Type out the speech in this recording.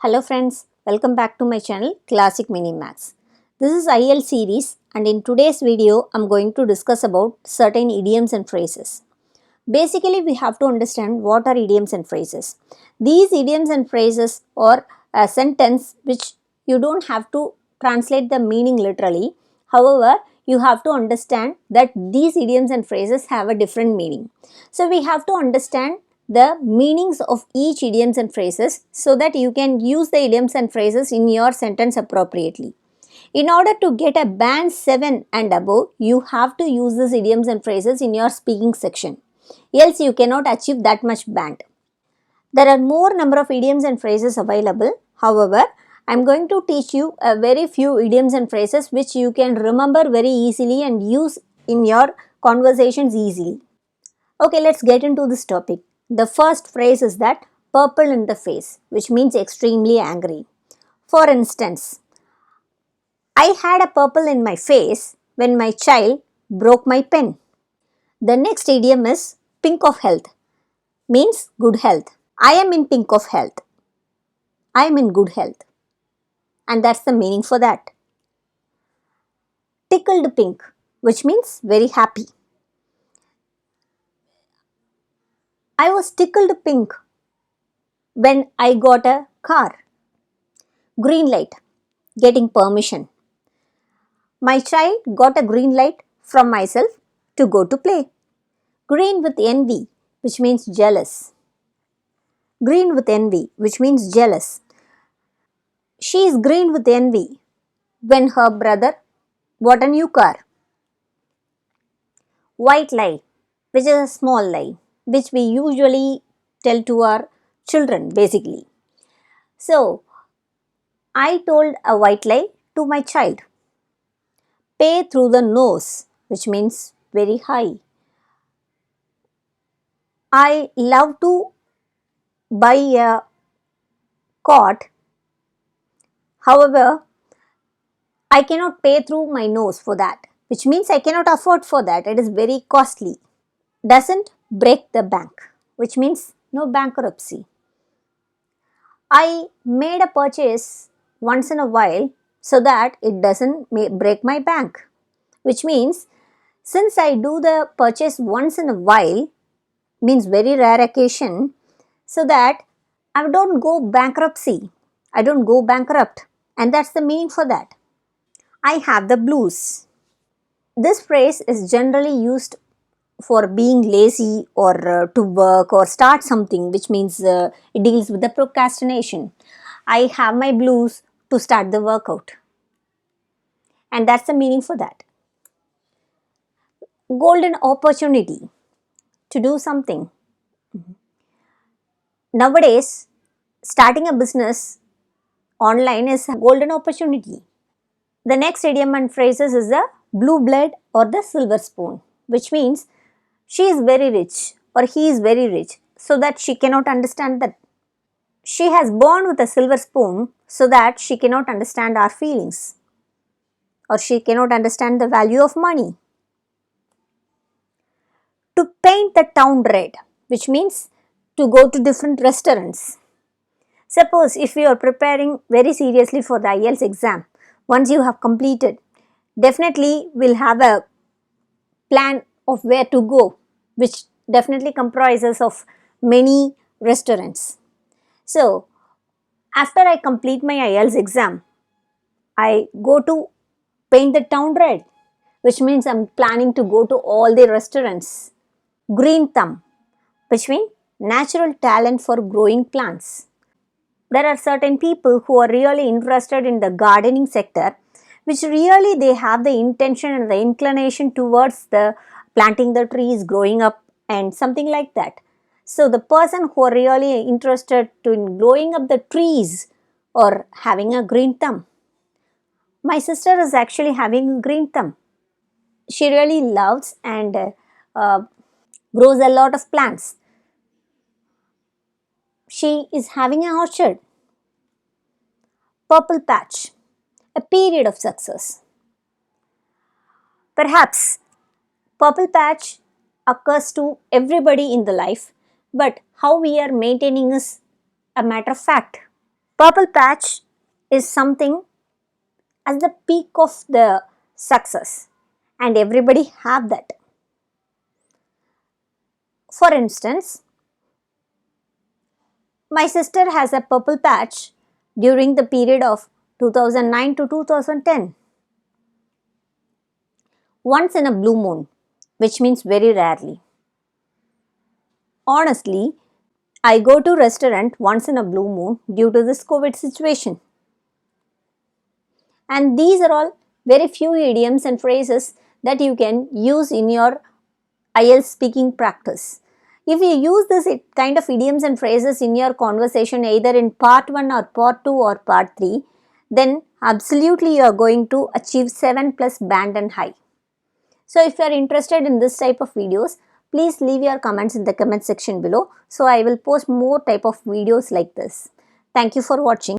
Hello friends, welcome back to my channel Classic Mini Maths. This is IL series and in today's video I'm going to discuss about certain idioms and phrases. Basically we have to understand what are idioms and phrases. These idioms and phrases are a sentence which you don't have to translate the meaning literally. However, you have to understand that these idioms and phrases have a different meaning. So we have to understand the meanings of each idioms and phrases so that you can use the idioms and phrases in your sentence appropriately. In order to get a band 7 and above, you have to use these idioms and phrases in your speaking section. Else you cannot achieve that much band. There are more number of idioms and phrases available. However, I am going to teach you a very few idioms and phrases which you can remember very easily and use in your conversations easily. Okay, let's get into this topic. The first phrase is that purple in the face, which means extremely angry. For instance, I had a purple in my face when my child broke my pen. The next idiom is pink of health, means good health. I am in pink of health. I am in good health. And that's the meaning for that. Tickled pink, which means very happy. I was tickled pink when I got a car. Green light, getting permission. My child got a green light from myself to go to play. Green with envy, which means jealous. Green with envy, which means jealous. She is green with envy when her brother bought a new car. White lie, which is a small lie, which we usually tell to our children basically. So, I told a white lie to my child. Pay through the nose, which means very high. I love to buy a cot. However, I cannot pay through my nose for that, which means I cannot afford for that. It is very costly. Doesn't break the bank, which means no bankruptcy. I made a purchase once in a while so that it doesn't break my bank, which means since I do the purchase once in a while, means very rare occasion, so that I don't go bankruptcy. I don't go bankrupt, and that's the meaning for that. I have the blues. This phrase is generally used for being lazy or to work or start something, which means it deals with the procrastination. I have my blues to start the workout, and that's the meaning for that. Golden opportunity to do something. Nowadays, starting a business online is a golden opportunity. The next idiom and phrases is the blue blood or the silver spoon, which means she is very rich or he is very rich, so that she cannot understand that. She has born with a silver spoon so that she cannot understand our feelings or she cannot understand the value of money. To paint the town red, which means to go to different restaurants. Suppose if you are preparing very seriously for the IELTS exam, once you have completed, definitely will have a plan of where to go, which definitely comprises of many restaurants. So, after I complete my IELTS exam, I go to paint the town red, which means I'm planning to go to all the restaurants. Green thumb, which means natural talent for growing plants. There are certain people who are really interested in the gardening sector, which really they have the intention and the inclination towards the planting the trees, growing up and something like that. So the person who are really interested in growing up the trees or having a green thumb. My sister is actually having a green thumb. She really loves and grows a lot of plants. She is having an orchard. Purple patch, a period of success. Perhaps purple patch occurs to everybody in the life, but how we are maintaining is a matter of fact. Purple patch is something as the peak of the success, and everybody have that. For instance, my sister has a purple patch during the period of 2009 to 2010. Once in a blue moon, which means very rarely. Honestly, I go to restaurant once in a blue moon due to this COVID situation. And these are all very few idioms and phrases that you can use in your IELTS speaking practice. If you use this kind of idioms and phrases in your conversation either in part 1 or part 2 or part 3, then absolutely you are going to achieve 7 plus band and high. So if you are interested in this type of videos, please leave your comments in the comment section below. So I will post more type of videos like this. Thank you for watching.